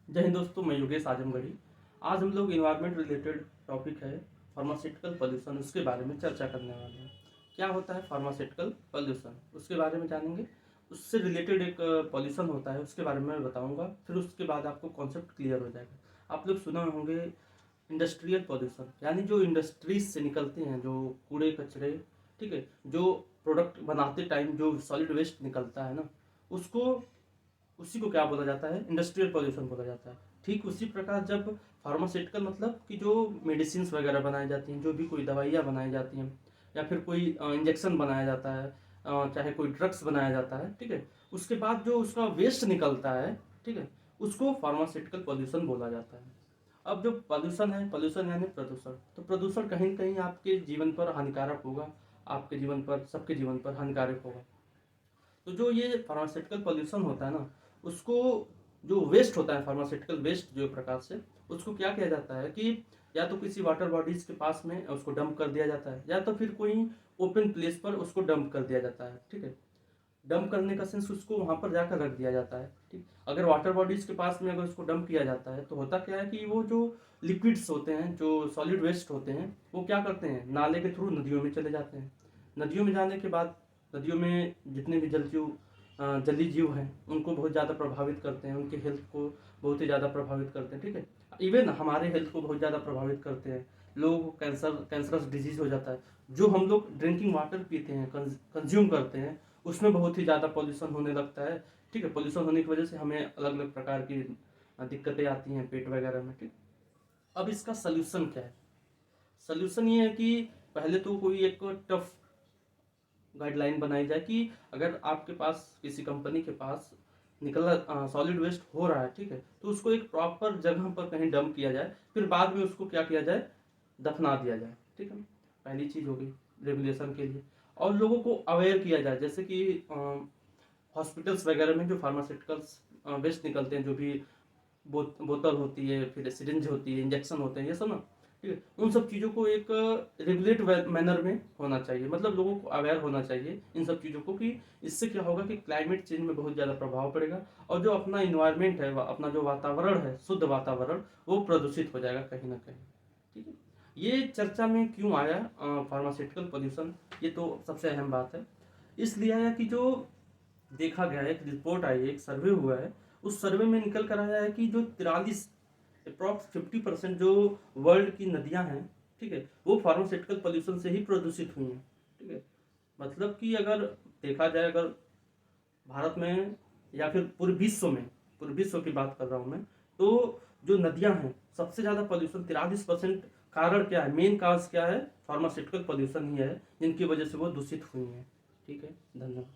जय हिंद दोस्तों, मैं योगेश आजमगढ़ी। आज हम लोग इन्वायरमेंट रिलेटेड टॉपिक है फार्मास्यूटिकल पॉल्यूशन, उसके बारे में चर्चा करने वाले हैं। क्या होता है फार्मास्यूटिकल पॉल्यूशन, उसके बारे में जानेंगे। उससे रिलेटेड एक पॉल्यूशन होता है, उसके बारे में मैं बताऊंगा। फिर उसके बाद आपको कॉन्सेप्ट क्लियर हो जाएगा। आप लोग सुने होंगे इंडस्ट्रियल पॉल्यूशन, यानी जो इंडस्ट्रीज से निकलते हैं जो कूड़े कचरे, ठीक है, जो प्रोडक्ट बनाते टाइम जो सॉलिड वेस्ट निकलता है ना, उसको उसी को क्या बोला जाता है, इंडस्ट्रियल पॉल्यूशन बोला जाता है। ठीक उसी प्रकार जब फार्मास्यूटिकल मतलब कि जो मेडिसिन वगैरह बनाई जाती हैं, जो भी कोई दवाइयाँ बनाई जाती हैं या फिर कोई इंजेक्शन बनाया जाता है, चाहे कोई ड्रग्स बनाया जाता है, ठीक है, उसके बाद जो उसका वेस्ट निकलता है, ठीक है, उसको फार्मास्यूटिकल पॉल्यूशन बोला जाता है। अब जो पॉल्यूशन है, पॉल्यूशन यानी प्रदूषण, तो प्रदूषण कहीं न कहीं आपके जीवन पर हानिकारक होगा, आपके जीवन पर, सबके जीवन पर हानिकारक होगा। तो जो ये फार्मास्यूटिकल पॉल्यूशन होता है ना, उसको जो वेस्ट होता है, फार्मास्यूटिकल वेस्ट जो प्रकार से, उसको क्या किया जाता है कि या तो किसी वाटर बॉडीज के पास में उसको डंप कर दिया जाता है, या तो फिर कोई ओपन प्लेस पर उसको डंप कर दिया जाता है। ठीक है, डंप करने का सेंस उसको वहां पर जाकर रख दिया जाता है। ठीक, अगर वाटर बॉडीज के पास में अगर उसको डंप किया जाता है तो होता क्या है कि वो जो लिक्विड्स होते हैं, जो सॉलिड वेस्ट होते हैं, वो क्या करते हैं, नाले के थ्रू नदियों में चले जाते हैं। नदियों में जाने के बाद नदियों में जितने भी जलीय जीव हैं, उनको बहुत ज़्यादा प्रभावित करते हैं, उनके हेल्थ को बहुत ही ज़्यादा प्रभावित करते हैं। ठीक है, इवन हमारे हेल्थ को बहुत ज़्यादा प्रभावित करते हैं। लोगों को कैंसरस डिजीज हो जाता है। जो हम लोग ड्रिंकिंग वाटर पीते हैं, कंज्यूम करते हैं, उसमें बहुत ही ज़्यादा पॉल्यूशन होने लगता है। ठीक है, पॉल्यूशन होने की वजह से हमें अलग अलग प्रकार की दिक्कतें आती हैं पेट वगैरह में। ठीक, अब इसका सल्यूशन क्या है? सल्यूशन ये है कि पहले तो कोई एक टफ गाइडलाइन बनाई जाए कि अगर आपके पास किसी कंपनी के पास निकला सॉलिड वेस्ट हो रहा है, ठीक है, तो उसको एक प्रॉपर जगह पर कहीं डंप किया जाए, फिर बाद में उसको क्या किया जाए, दफना दिया जाए। ठीक है, पहली चीज हो गई रेगुलेशन के लिए। और लोगों को अवेयर किया जाए, जैसे कि हॉस्पिटल्स वगैरह में जो फार्मास्यूटिकल्स वेस्ट निकलते हैं, जो भी बोतल होती है, फिर सिरिंज होती है, इंजेक्शन होते हैं, ये सब ना, ठीक है, उन सब चीज़ों को एक रेगुलेट मैनर में होना चाहिए। मतलब लोगों को अवेयर होना चाहिए इन सब चीज़ों को, कि इससे क्या होगा कि क्लाइमेट चेंज में बहुत ज़्यादा प्रभाव पड़ेगा, और जो अपना इन्वायरमेंट है, अपना जो वातावरण है, शुद्ध वातावरण, वो प्रदूषित हो जाएगा कहीं ना कहीं। ठीक है, ये चर्चा में क्यों आया फार्मास्यूटिकल पोल्यूशन, ये तो सबसे अहम बात है। इसलिए आया कि जो देखा गया है, एक रिपोर्ट आई है, एक सर्वे हुआ है, उस सर्वे में निकल कर आया है कि जो 43 अप्रॉक्स 50% जो वर्ल्ड की नदियां हैं, ठीक है, वो फार्मास्यूटिकल पोल्यूशन से ही प्रदूषित हुई हैं। ठीक है, मतलब कि अगर देखा जाए, अगर भारत में या फिर पूरे विश्व में, पूरे विश्व की बात कर रहा हूँ मैं, तो जो नदियां हैं, सबसे ज्यादा पोल्यूशन 43%, कारण क्या है, मेन काज क्या है, फार्मास्यूटिकल पोल्यूशन ही है, जिनकी वजह से वो दूषित हुई हैं। ठीक है, धन्यवाद।